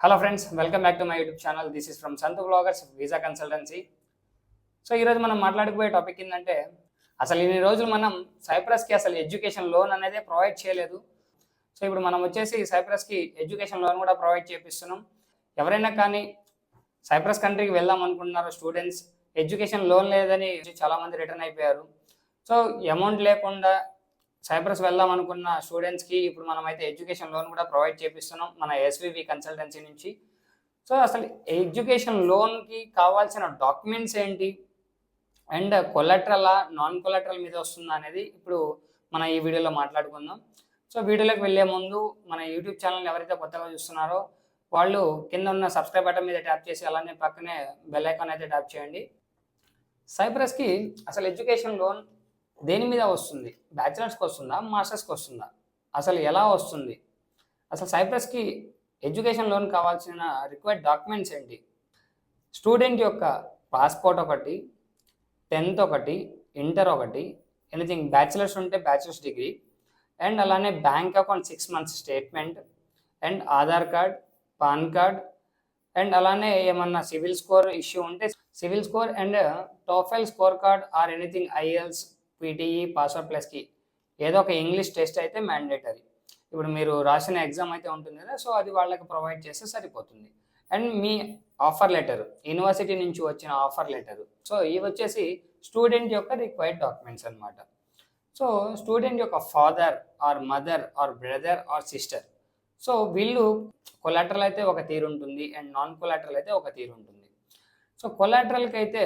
Hello friends, welcome back to my YouTube channel. This is from Santhu bloggers visa consultancy. So ఈరోజు మనం మాట్లాడుకునే topic ఏంటంటే, అసలు ఇన్ని రోజులు మనం సైప్రస్కి అసలు ఎడ్యుకేషన్ లోన్ అనేది ప్రొవైడ్ చేయలేదు. సో ఇప్పుడు మనం వచ్చేసి సైప్రస్కి ఎడ్యుకేషన్ లోన్ కూడా ప్రొవైడ్ చేపిస్తున్నాం. ఎవరైనా కానీ సైప్రస్ కంట్రీకి వెళ్దాం అనుకుంటున్నారు స్టూడెంట్స్, ఎడ్యుకేషన్ లోన్ లేదని చాలామంది రిటర్న్ అయిపోయారు. సో అమౌంట్ లేకుండా సైప్రస్ వెళ్దాం అనుకున్న స్టూడెంట్స్కి ఇప్పుడు మనమైతే ఎడ్యుకేషన్ లోన్ కూడా ప్రొవైడ్ చేపిస్తున్నాం మన ఎస్వివి కన్సల్టెన్సీ నుంచి. సో అసలు ఎడ్యుకేషన్ లోన్కి కావాల్సిన డాక్యుమెంట్స్ ఏంటి, అండ్ కొలాటరలా నాన్ కొలాటరల్ మీద వస్తుందా అనేది ఇప్పుడు మన ఈ వీడియోలో మాట్లాడుకుందాం. సో వీడియోలోకి వెళ్ళే ముందు మన యూట్యూబ్ ఛానల్ని ఎవరైతే కొత్తగా చూస్తున్నారో వాళ్ళు కింద ఉన్న సబ్స్క్రైబ్ బటన్ మీద ట్యాప్ చేసి అలానే పక్కనే బెల్ ఐకాన్ అయితే ట్యాప్ చేయండి. సైప్రస్కి అసలు ఎడ్యుకేషన్ లోన్ దేని మీద వస్తుంది? బ్యాచిలర్స్కి వస్తుందా, మాస్టర్స్కి వస్తుందా, అసలు ఎలా వస్తుంది? అసలు సైప్రస్కి ఎడ్యుకేషన్ లోన్ కావాల్సిన రిక్వైర్డ్ డాక్యుమెంట్స్ ఏంటి? స్టూడెంట్ యొక్క పాస్పోర్ట్ ఒకటి, 10th ఒకటి, ఇంటర్ ఒకటి, ఎనీథింగ్ బ్యాచిలర్స్ ఉంటే బ్యాచిలర్స్ డిగ్రీ, అండ్ అలానే bank account 6 months statement, and Aadhaar card, PAN card, and అలానే ఏమన్నా సివిల్ స్కోర్ ఇష్యూ ఉంటే civil score, and TOEFL score card or anything IELTS, PTE, password ప్లస్కి ఏదో ఒక ఇంగ్లీష్ టెస్ట్ అయితే మ్యాండేటరీ. ఇప్పుడు మీరు రాసిన ఎగ్జామ్ అయితే ఉంటుంది కదా, సో అది వాళ్ళకి ప్రొవైడ్ చేస్తే సరిపోతుంది. అండ్ మీ ఆఫర్ లెటర్, యూనివర్సిటీ నుంచి వచ్చిన ఆఫర్ లెటర్. సో ఇవి వచ్చేసి స్టూడెంట్ యొక్క రిక్వైర్డ్ డాక్యుమెంట్స్ అనమాట. సో స్టూడెంట్ యొక్క father or mother or brother or sister, so వీళ్ళు కొలాటరల్ అయితే ఒక తీరు ఉంటుంది, అండ్ నాన్ కొలాటరల్ అయితే ఒక తీరు ఉంటుంది. సో కొలాటరల్కి అయితే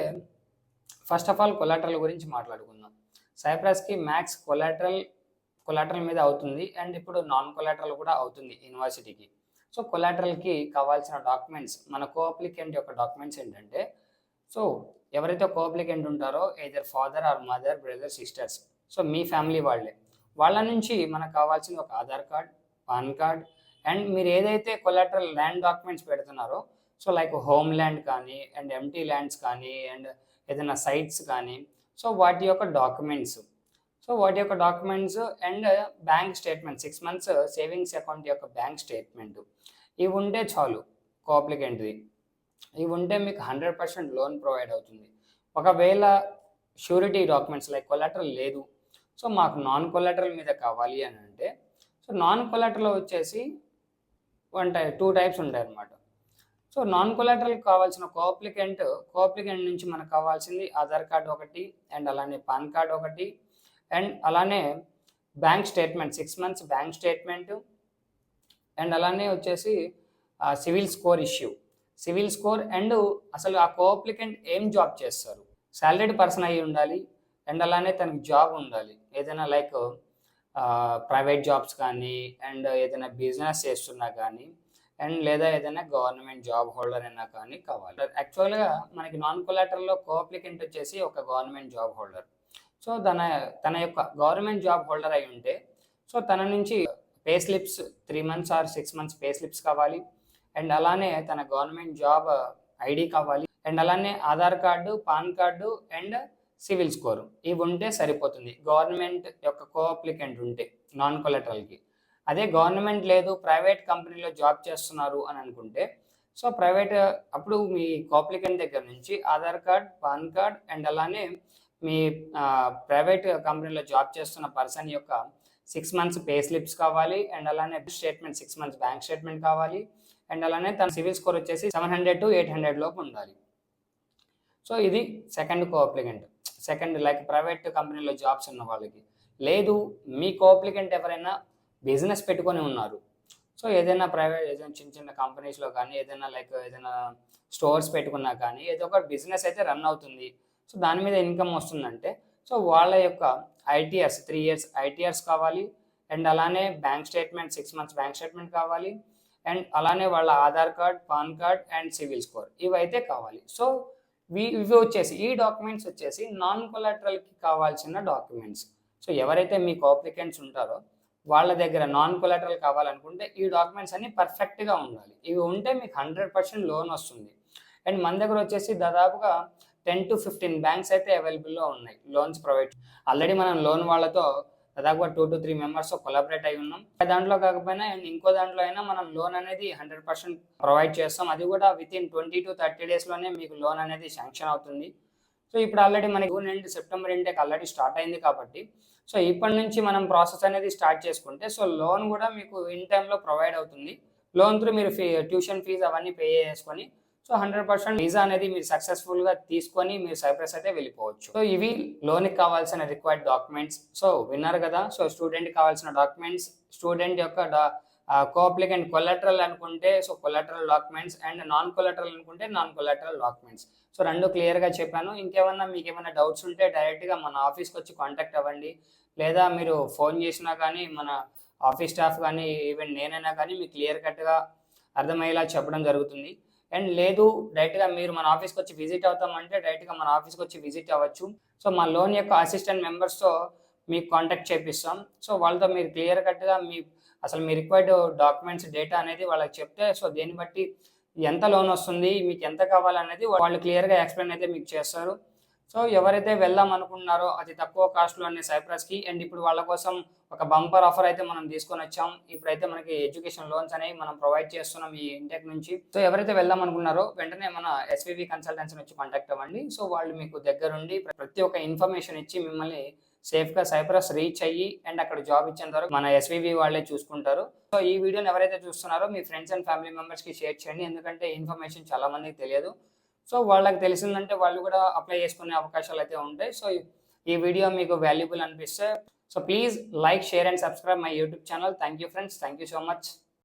ఫస్ట్ ఆఫ్ ఆల్ కొలాటరల్ గురించి మాట్లాడుకుందాం. సైప్రస్కి మ్యాక్స్ కొలాటరల్ మీద అవుతుంది, అండ్ ఇప్పుడు నాన్ కొలాటరల్ కూడా అవుతుంది యూనివర్సిటీకి. సో కొలాటరల్కి కావాల్సిన డాక్యుమెంట్స్, మన కోఅప్లికెంట్ యొక్క డాక్యుమెంట్స్ ఏంటంటే, సో ఎవరైతే కోఅప్లికెంట్ ఉంటారో either father or mother, brother, sisters, so మీ ఫ్యామిలీ వాళ్ళ నుంచి మనకు కావాల్సింది ఒక Aadhaar card, PAN card, and మీరు ఏదైతే కొలాటరల్ ల్యాండ్ డాక్యుమెంట్స్ పెడుతున్నారో, సో లైక్ హోమ్ ల్యాండ్ కానీ, అండ్ ఎంటీ ల్యాండ్స్ కానీ, అండ్ ఏదైనా సైట్స్ కానీ, సో వాటి యొక్క documents, and bank statement, 6 months savings account యొక్క బ్యాంక్ స్టేట్మెంట్, ఇవి ఉంటే చాలు కోఅప్లికెంట్ది. ఇవి ఉంటే మీకు 100% లోన్ ప్రొవైడ్ అవుతుంది. ఒకవేళ షూరిటీ డాక్యుమెంట్స్ లైక్ కొలాటరల్ లేదు, సో మాకు నాన్ కొలాటరల్ మీద కావాలి అని అంటే, సో నాన్ కొలాటరల్ వచ్చేసి 2 types ఉంటాయి అన్నమాట. సో నాన్ కొలాటరల్ కావాల్సిన కోఅప్లికెంట్ నుంచి మనకు కావాల్సింది ఆధార్ కార్డ్ ఒకటి, అండ్ అలానే పాన్ కార్డ్ ఒకటి, అండ్ అలానే bank statement, 6 months bank statement, and అలానే వచ్చేసి సివిల్ స్కోర్ ఇష్యూ, అండ్ అసలు ఆ కోఅప్లికెంట్ ఏం జాబ్ చేస్తారు, సాలరీడ్ పర్సన్ అయి ఉండాలి, అండ్ అలానే తనకి జాబ్ ఉండాలి, ఏదైనా లైక్ ప్రైవేట్ జాబ్స్ కానీ, అండ్ ఏదైనా బిజినెస్ చేస్తున్నా కానీ, అండ్ లేదా ఏదైనా గవర్నమెంట్ జాబ్ హోల్డర్ అయినా కానీ కావాలి. యాక్చువల్గా మనకి నాన్ కొలాటరల్లో కోఅప్లికెంట్ వచ్చేసి ఒక గవర్నమెంట్ జాబ్ హోల్డర్. సో తన యొక్క గవర్నమెంట్ జాబ్ హోల్డర్ అయి ఉంటే, సో తన నుంచి pay slips 3 months or 6 months pay slips కావాలి, అండ్ అలానే తన గవర్నమెంట్ జాబ్ ఐడి కావాలి, అండ్ అలానే Aadhaar card, PAN card, and civil score, ఇవి ఉంటే సరిపోతుంది గవర్నమెంట్ యొక్క కోఅప్లికెంట్ ఉంటే నాన్ కొలాటరల్కి. అదే గవర్నమెంట్ లేదు, ప్రైవేట్ కంపెనీలో జాబ్ చేస్తున్నారు అని అనుకుంటే, సో ప్రైవేట్ అప్పుడు మీ కోఅప్లికెంట్ దగ్గర నుంచి Aadhaar card, PAN card, and అలానే మీ ప్రైవేట్ కంపెనీలో జాబ్ చేస్తున్న పర్సన్ యొక్క 6 months పే స్లిప్స్ కావాలి, అండ్ అలానే స్టేట్మెంట్ 6 months బ్యాంక్ స్టేట్మెంట్ కావాలి, అండ్ అలానే తన సివిల్ స్కోర్ వచ్చేసి 700 to 800 లోపు ఉండాలి. సో ఇది సెకండ్ కోఅప్లికెంట్. లైక్ ప్రైవేట్ కంపెనీలో జాబ్స్ ఉన్న వాళ్ళకి. లేదు, మీ కోఅప్లికెంట్ ఎవరైనా బిజినెస్ పెట్టుకొని ఉన్నారు, సో ఏదైనా చిన్న చిన్న కంపెనీస్లో కానీ, ఏదైనా స్టోర్స్ పెట్టుకున్నా కానీ, ఏదో ఒక బిజినెస్ అయితే రన్ అవుతుంది, సో దాని మీద ఇన్కమ్ వస్తుందంటే, సో వాళ్ళ యొక్క ఐటీఆర్స్ 3 years ఐటీఆర్స్ కావాలి, అండ్ అలానే bank statement 6 months bank statement కావాలి, అండ్ అలానే వాళ్ళ Aadhaar card, PAN card, and civil score, ఇవైతే కావాలి. సో ఇవి వచ్చేసి ఈ డాక్యుమెంట్స్ వచ్చేసి నాన్ కొలాటరల్కి కావాల్సిన డాక్యుమెంట్స్. సో ఎవరైతే మీ కోఅప్లికెంట్స్ ఉంటారో వాళ్ళ దగ్గర నాన్ కొలాటరల్ కావాలనుకుంటే ఈ డాక్యుమెంట్స్ అన్ని పర్ఫెక్ట్గా ఉండాలి. ఇవి ఉంటే మీకు 100% లోన్ వస్తుంది. అండ్ మన దగ్గర వచ్చేసి దాదాపుగా 10 to 15 బ్యాంక్స్ అయితే అవైలబుల్లో ఉన్నాయి లోన్స్ ప్రొవైడ్. ఆల్రెడీ మనం లోన్ వాళ్ళతో దాదాపుగా 2 to 3 మెంబర్స్ కొలాబరేట్ అయి ఉన్నాం. దాంట్లో కాకపోయినా ఇంకో దాంట్లో అయినా మనం లోన్ అనేది 100% ప్రొవైడ్ చేస్తాం. అది కూడా వితిన్ 20 to 30 డేస్లోనే మీకు లోన్ అనేది శాంక్షన్ అవుతుంది. సో ఇప్పుడు ఆల్రెడీ మనకి June end September intake already start అయింది కాబట్టి సో ఇప్పటి నుంచి మనం ప్రాసెస్ అనేది స్టార్ట్ చేసుకుంటే సో లోన్ కూడా మీకు ఇన్ టైంలో ప్రొవైడ్ అవుతుంది. లోన్ త్రూ మీరు ట్యూషన్ ఫీజు అవన్నీ పే చేసుకొని సో 100% వీసా అనేది మీరు సక్సెస్ఫుల్గా తీసుకొని మీరు సైప్రస్ అయితే వెళ్ళిపోవచ్చు. సో ఇవి లోన్కి కావాల్సిన రిక్వైర్డ్ డాక్యుమెంట్స్. సో విన్నారు కదా. సో స్టూడెంట్కి కావాల్సిన డాక్యుమెంట్స్, స్టూడెంట్ యొక్క కోఅప్లికెంట్ కొలాటరల్ అనుకుంటే so collateral documents and non collateral అనుకుంటే నాన్ కొలాటరల్ డాక్యుమెంట్స్. సో రెండు క్లియర్గా చెప్పాను. ఇంకేమన్నా మీకు ఏమైనా డౌట్స్ ఉంటే డైరెక్ట్గా మన ఆఫీస్కి వచ్చి కాంటాక్ట్ అవ్వండి, లేదా మీరు ఫోన్ చేసినా కానీ మన ఆఫీస్ స్టాఫ్ కానీ ఈవెన్ నేనైనా కానీ మీకు క్లియర్ కట్గా అర్థమయ్యేలా చెప్పడం జరుగుతుంది. అండ్ లేదు డైరెక్ట్గా మీరు మన ఆఫీస్కి వచ్చి విజిట్ అవుతామంటే డైరెక్ట్గా మన ఆఫీస్కి వచ్చి విజిట్ అవ్వచ్చు. సో మా లోన్ యొక్క అసిస్టెంట్ మెంబర్స్తో మీకు కాంటాక్ట్ చేపిస్తాం. సో వాళ్ళతో మీరు క్లియర్ కట్గా అసలు మీ రిక్వైర్డ్ డాక్యుమెంట్స్ డేటా అనేది వాళ్ళకి చెప్తే సో దీన్ని బట్టి ఎంత లోన్ వస్తుంది, మీకు ఎంత కావాలనేది వాళ్ళు క్లియర్గా ఎక్స్ప్లెయిన్ అయితే మీకు చేస్తారు. సో ఎవరైతే వెళ్దాం అనుకుంటున్నారో అతి తక్కువ కాస్ట్లోనే సైప్రస్కి, అండ్ ఇప్పుడు వాళ్ళ కోసం ఒక బంపర్ ఆఫర్ అయితే మనం తీసుకొని వచ్చాం. ఇప్పుడైతే మనకి ఎడ్యుకేషన్ లోన్స్ అనేవి మనం ప్రొవైడ్ చేస్తున్నాం ఈ ఇంటెక్ నుంచి. సో ఎవరైతే వెళ్దాం అనుకున్నారో వెంటనే మన ఎస్వివి కన్సల్టెన్సీ నుంచి కాంటాక్ట్ అవ్వండి. సో వాళ్ళు మీకు దగ్గరుండి ప్రతి ఒక్క ఇన్ఫర్మేషన్ ఇచ్చి మిమ్మల్ని సేఫ్గా సైప్రస్ రీచ్ అయ్యి అండ్ అక్కడ జాబ్ ఇచ్చేంత వరకు మన ఎస్వివి వాళ్ళే చూసుకుంటారు. సో ఈ వీడియోని ఎవరైతే చూస్తున్నారో మీ ఫ్రెండ్స్ అండ్ ఫ్యామిలీ మెంబర్స్కి షేర్ చేయండి, ఎందుకంటే ఇన్ఫర్మేషన్ చాలా మందికి తెలియదు. సో వాళ్ళకి తెలిసిందంటే వాళ్ళు కూడా అప్లై చేసుకునే అవకాశాలు అయితే ఉంటాయి. సో ఈ వీడియో మీకు వాల్యుబుల్ అనిపిస్తే so please like, share and subscribe my YouTube channel. Thank you friends, thank you so much.